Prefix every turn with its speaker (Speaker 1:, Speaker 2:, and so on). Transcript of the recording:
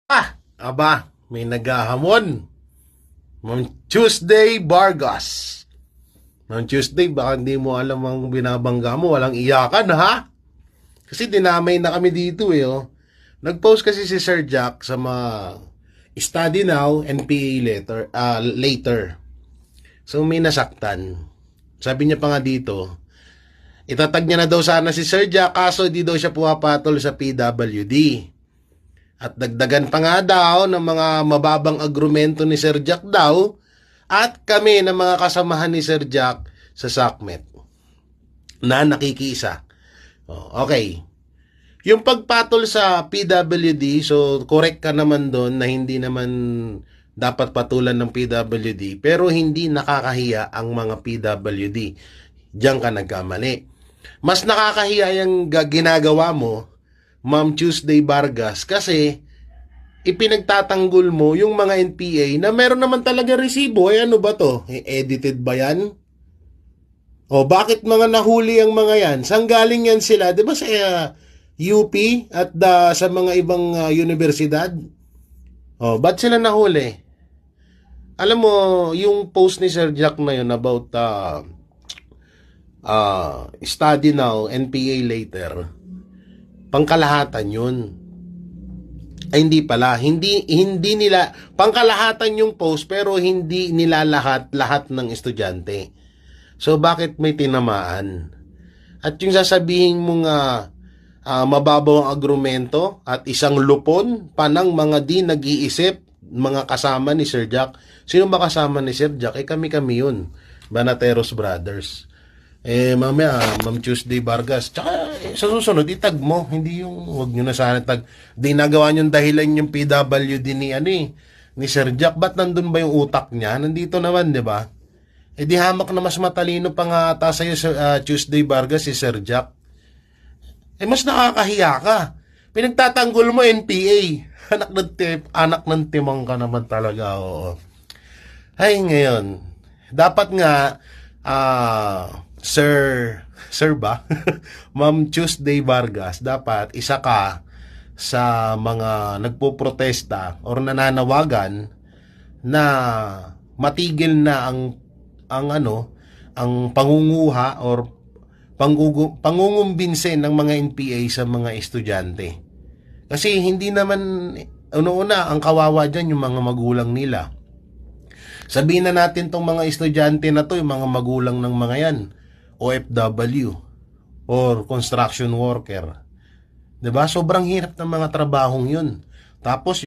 Speaker 1: May naghahamon. Ma'am Tuesday Vargas. Ma'am Tuesday, baka hindi mo alam ang binabangga mo. Walang iyakan, ha? Kasi dinamay na kami dito, oh. Nag-post kasi si Sir Jack sa mga study now, NPA later. So, may nasaktan. Sabi niya pa nga dito, itatag niya na daw sana si Sir Jack, kaso di daw siya pumapatol sa PWD. At dagdagan pa nga daw ng mga mababang agrumento ni Sir Jack daw at kami ng mga kasamahan ni Sir Jack sa SACMET na nakikiisa. Okay. Yung pagpatol sa PWD, so correct ka naman doon na hindi naman dapat patulan ng PWD, pero hindi nakakahiya ang mga PWD. Diyan ka nagkamali. Mas nakakahiya yung ginagawa mo, Ma'am Tuesday Vargas, kasi ipinagtatanggol mo yung mga NPA na meron naman talaga resibo. Ay ano ba to? Edited ba yan? O bakit mga nahuli ang mga yan? Saan galing yan sila? Di ba sa UP at sa mga ibang universidad? O ba't sila nahuli? Alam mo, yung post ni Sir Jack na yun about study now, NPA later, pangkalahatan yun. Ay hindi pala, hindi nila pangkalahatan yung post, pero hindi nila lahat ng estudyante. So bakit may tinamaan? At yung sasabihin mo nga mababaw ang agrumento at isang lupon pa ng mga di nag-iisip, mga kasama ni Sir Jack. Sino ba kasama ni Sir Jack? Kami yun, Banateros Brothers. Mamaya, Ma'am Tuesday Vargas. Tsaka, sa susunod, itag mo. Hindi yung, wag nyo na sana tag. Di nagawa nyo dahilan yung PWD ni Sir Jack. Ba't nandun ba yung utak niya? Nandito naman, di ba? Di hamak na mas matalino pa nga ata sa'yo sa Tuesday Vargas si Sir Jack. Mas nakakahiya ka. Pinagtatanggol mo NPA. Anak ng timang ka naman talaga, oo. Ay, ngayon, dapat nga, Sir ba? Ma'am Tuesday Vargas, dapat isa ka sa mga nagpoprotesta or nananawagan na matigil na ang pangunguha or pangungumbinse ng mga NPA sa mga estudyante. Kasi hindi naman una ang kawawa dyan yung mga magulang nila. Sabihin na natin tong mga estudyante na to, yung mga magulang ng mga yan, OFW or construction worker. 'Di ba? Sobrang hirap ng mga trabahong 'yun. Tapos